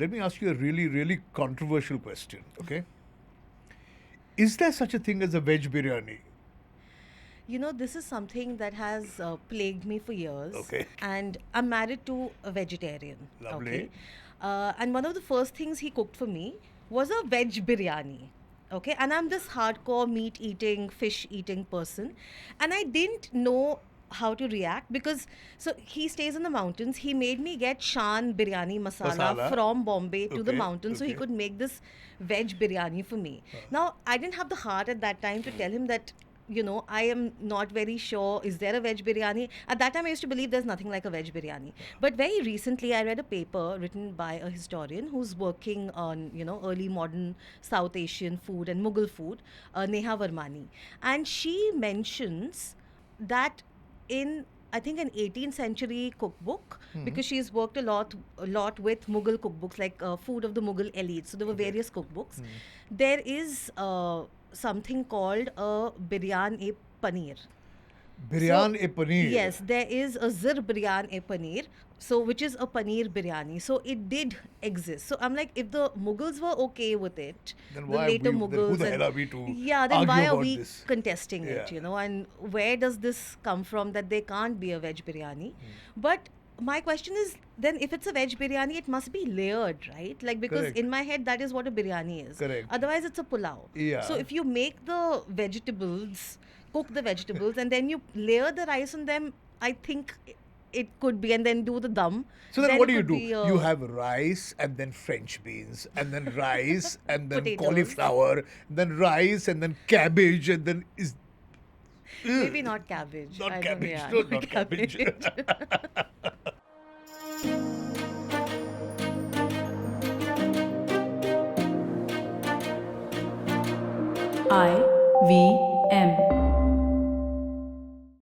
Let me ask you a really, really controversial question, okay? Is there such a thing as a veg biryani? You know, this is something that has plagued me for years. Okay. And I'm married to a vegetarian. Lovely. Okay. And one of the first things he cooked for me was a veg biryani. Okay. And I'm this hardcore meat eating, fish eating person. And I didn't know how to react because so he stays in the mountains. He made me get Shan biryani masala Masala. from Bombay to the Okay, mountains so he okay. could make this veg biryani for me. Now, I didn't have the heart at that time to tell him that I am not very sure. Is there a veg biryani? At that time, I used to believe there's nothing like a veg biryani. But very recently, I read a paper written by a historian who's working on, early modern South Asian food and Mughal food, Neha Varmani. And she mentions that in I think an 18th century cookbook because she's worked a lot with Mughal cookbooks like food of the Mughal elite. So there were various cookbooks. There is something called a biryan e paneer. Biryan e paneer. Yes, there is a zir biryan e paneer, so which is a paneer biryani. So it did exist. So I'm like, if the Mughals were okay with it, Then the why later then who Mughals, the hell are we to yeah, then argue why are about we this? contesting it? Yeah. And where does this come from that there can't be a veg biryani? But my question is, then if it's a veg biryani, it must be layered, right? Like, because Correct. in my head, that is what a biryani is. Correct. Otherwise, it's a pulao. Yeah. So if you make the vegetables, cook the vegetables, and then you layer the rice on them, I think it could be, and then do the dum. So then what do it you could do? be, You have rice and then French beans and then rice and then Potatoes. cauliflower, then rice and then cabbage and then is maybe not cabbage. not I don't- cabbage. yeah, No, not cabbage. IVM